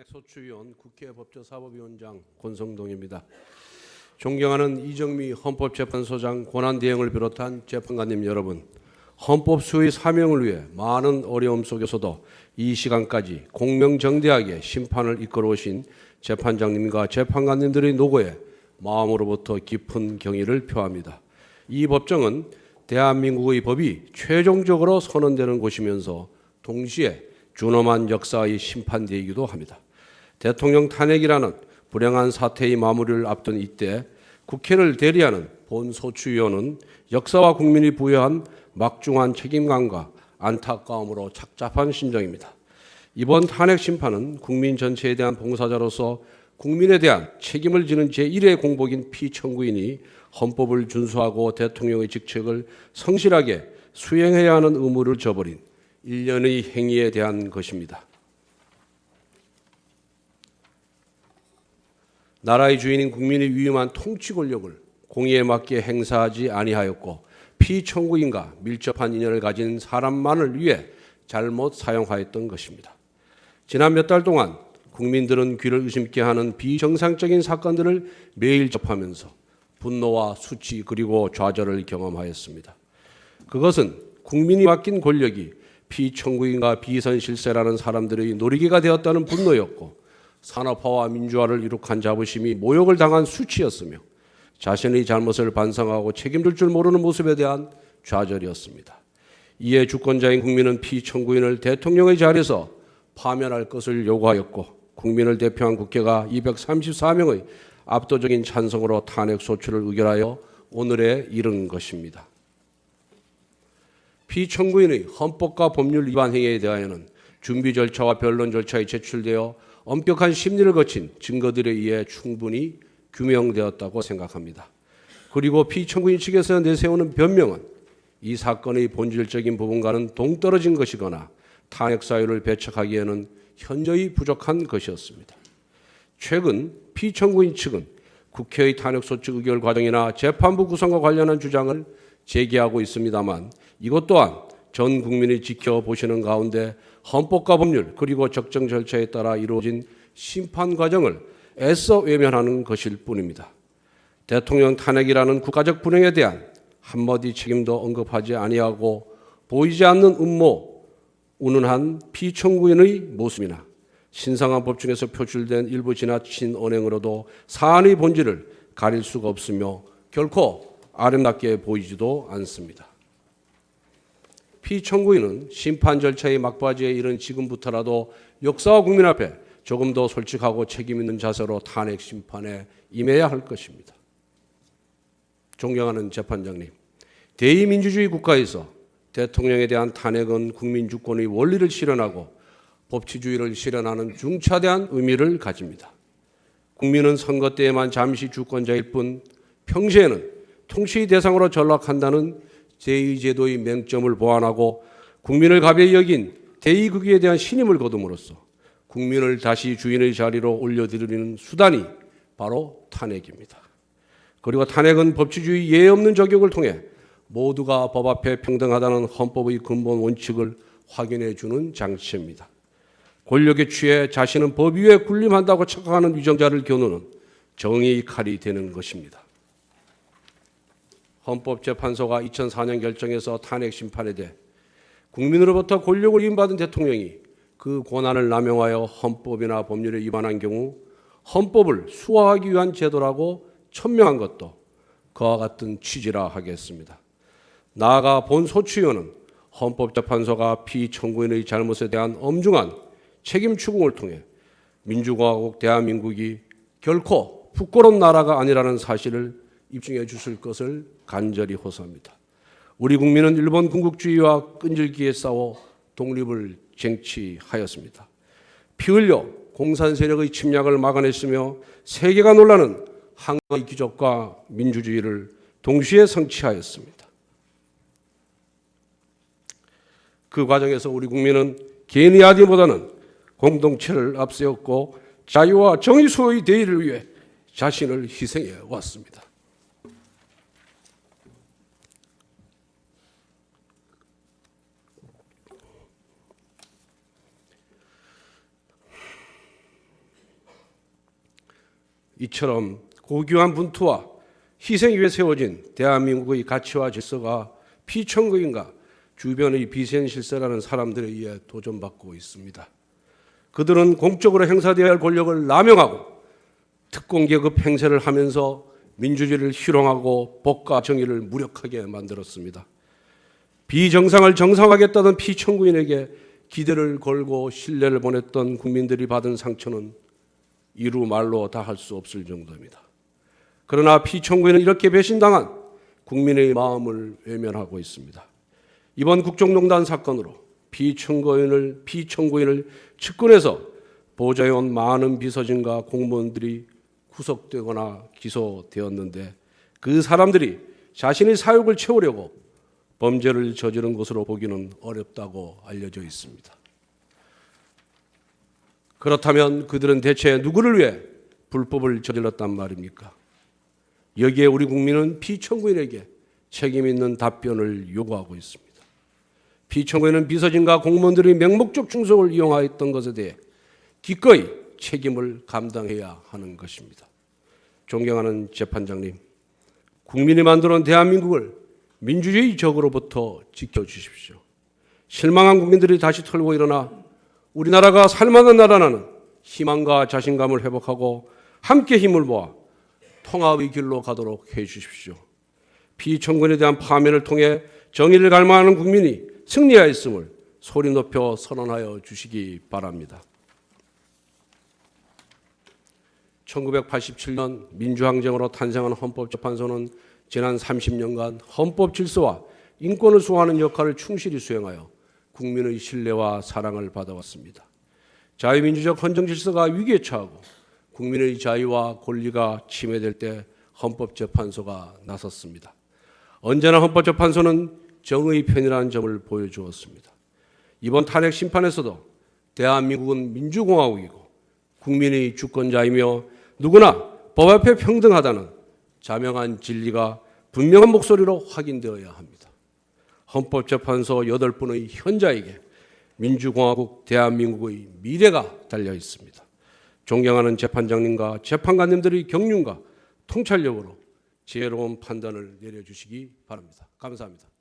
탄핵소추위원 국회 법제사법위원장 권성동입니다. 존경하는 이정미 헌법재판소장 권한대행을 비롯한 재판관님 여러분, 헌법수의 사명을 위해 많은 어려움 속에서도 이 시간까지 공명정대하게 심판을 이끌어오신 재판장님과 재판관님들의 노고에 마음으로부터 깊은 경의를 표합니다. 이 법정은 대한민국의 법이 최종적으로 선언되는 곳이면서 동시에 준엄한 역사의 심판대이기도 합니다. 대통령 탄핵이라는 불행한 사태의 마무리를 앞둔 이때 국회를 대리하는 본소추위원은 역사와 국민이 부여한 막중한 책임감과 안타까움으로 착잡한 심정입니다. 이번 탄핵 심판은 국민 전체에 대한 봉사자로서 국민에 대한 책임을 지는 제1의 공복인 피청구인이 헌법을 준수하고 대통령의 직책을 성실하게 수행해야 하는 의무를 저버린 일련의 행위에 대한 것입니다. 나라의 주인인 국민이 위임한 통치 권력을 공의에 맞게 행사하지 아니하였고 피청구인과 밀접한 인연을 가진 사람만을 위해 잘못 사용하였던 것입니다. 지난 몇 달 동안 국민들은 귀를 의심케 하는 비정상적인 사건들을 매일 접하면서 분노와 수치 그리고 좌절을 경험하였습니다. 그것은 국민이 맡긴 권력이 피청구인과 비선실세라는 사람들의 놀이개가 되었다는 분노였고 산업화와 민주화를 이룩한 자부심이 모욕을 당한 수치였으며 자신의 잘못을 반성하고 책임질 줄 모르는 모습에 대한 좌절이었습니다. 이에 주권자인 국민은 피청구인을 대통령의 자리에서 파면할 것을 요구하였고 국민을 대표한 국회가 234명의 압도적인 찬성으로 탄핵소추를 의결하여 오늘에 이른 것입니다. 피청구인의 헌법과 법률 위반 행위에 대하여는 준비 절차와 변론 절차에 제출되어 엄격한 심리를 거친 증거들에 의해 충분히 규명되었다고 생각합니다. 그리고 피청구인 측에서 내세우는 변명은 이 사건의 본질적인 부분과는 동떨어진 것이거나 탄핵 사유를 배척하기에는 현저히 부족한 것이었습니다. 최근 피청구인 측은 국회의 탄핵소추 의결 과정이나 재판부 구성과 관련한 주장을 제기하고 있습니다만 이것 또한 전 국민이 지켜보시는 가운데 헌법과 법률 그리고 적정 절차에 따라 이루어진 심판 과정을 애써 외면하는 것일 뿐입니다. 대통령 탄핵이라는 국가적 불행에 대한 한마디 책임도 언급하지 아니하고 보이지 않는 음모, 운운한 피청구인의 모습이나 신성한 법중에서 표출된 일부 지나친 언행으로도 사안의 본질을 가릴 수가 없으며 결코 아름답게 보이지도 않습니다. 피청구인은 심판 절차의 막바지에 이른 지금부터라도 역사와 국민 앞에 조금 더 솔직하고 책임 있는 자세로 탄핵 심판에 임해야 할 것입니다. 존경하는 재판장님, 대의민주주의 국가에서 대통령에 대한 탄핵은 국민 주권의 원리를 실현하고 법치주의를 실현하는 중차대한 의미를 가집니다. 국민은 선거 때에만 잠시 주권자일 뿐 평시에는 통치 대상으로 전락한다는 제2제도의 맹점을 보완하고 국민을 가벼이 여긴 대의국위에 대한 신임을 거둠으로써 국민을 다시 주인의 자리로 올려드리는 수단이 바로 탄핵입니다. 그리고 탄핵은 법치주의 예외 없는 적용을 통해 모두가 법 앞에 평등하다는 헌법의 근본 원칙을 확인해 주는 장치입니다. 권력에 취해 자신은 법 위에 군림한다고 착각하는 위정자를 겨누는 정의의 칼이 되는 것입니다. 헌법재판소가 2004년 결정해서 탄핵 심판에 대해 국민으로부터 권력을 위임받은 대통령이 그 권한을 남용하여 헌법이나 법률에 위반한 경우 헌법을 수호하기 위한 제도라고 천명한 것도 그와 같은 취지라 하겠습니다. 나아가 본소추위원은 헌법재판소가 피청구인의 잘못에 대한 엄중한 책임 추궁을 통해 민주공화국 대한민국이 결코 부끄러운 나라가 아니라는 사실을 입증해 주실 것을 간절히 호소합니다. 우리 국민은 일본 군국주의와 끈질기게 싸워 독립을 쟁취하였습니다. 피 흘려 공산 세력의 침략을 막아냈으며 세계가 놀라는 한국의 기적과 민주주의를 동시에 성취하였습니다. 그 과정에서 우리 국민은 개인의 아디보다는 공동체를 앞세웠고 자유와 정의 수호의 대의를 위해 자신을 희생해 왔습니다. 이처럼 고귀한 분투와 희생 위에 세워진 대한민국의 가치와 질서가 피천국인가 주변의 비센실세라는 사람들에 의해 도전받고 있습니다. 그들은 공적으로 행사되어야 할 권력을 남용하고 특공계급 행세를 하면서 민주주의를 희롱하고 법과 정의를 무력하게 만들었습니다. 비정상을 정상화하겠다던 피청구인에게 기대를 걸고 신뢰를 보냈던 국민들이 받은 상처는 이루 말로 다 할 수 없을 정도입니다. 그러나 피청구인은 이렇게 배신당한 국민의 마음을 외면하고 있습니다. 이번 국정농단 사건으로 피청구인을 측근해서 보좌해온 많은 비서진과 공무원들이 구속되거나 기소되었는데 그 사람들이 자신의 사욕을 채우려고 범죄를 저지른 것으로 보기는 어렵다고 알려져 있습니다. 그렇다면 그들은 대체 누구를 위해 불법을 저질렀단 말입니까? 여기에 우리 국민은 피청구인에게 책임 있는 답변을 요구하고 있습니다. 피청구인은 비서진과 공무원들의 맹목적 충성을 이용하였던 것에 대해 기꺼이 책임을 감당해야 하는 것입니다. 존경하는 재판장님, 국민이 만들어온 대한민국을 민주주의 적으로부터 지켜주십시오. 실망한 국민들이 다시 털고 일어나 우리나라가 살만한 나라라는 희망과 자신감을 회복하고 함께 힘을 모아 통합의 길로 가도록 해주십시오. 피청구인에 대한 파면을 통해 정의를 갈망하는 국민이 승리하였음을 소리 높여 선언하여 주시기 바랍니다. 1987년 민주항쟁으로 탄생한 헌법재판소는 지난 30년간 헌법 질서와 인권을 수호하는 역할을 충실히 수행하여 국민의 신뢰와 사랑을 받아왔습니다. 자유민주적 헌정 질서가 위기에 처하고 국민의 자유와 권리가 침해될 때 헌법재판소가 나섰습니다. 언제나 헌법재판소는 정의 편이라는 점을 보여주었습니다. 이번 탄핵 심판에서도 대한민국은 민주공화국이고 국민의 주권자이며 누구나 법 앞에 평등하다는 자명한 진리가 분명한 목소리로 확인되어야 합니다. 헌법재판소 8분의 현자에게 민주공화국 대한민국의 미래가 달려 있습니다. 존경하는 재판장님과 재판관님들의 경륜과 통찰력으로 지혜로운 판단을 내려주시기 바랍니다. 감사합니다.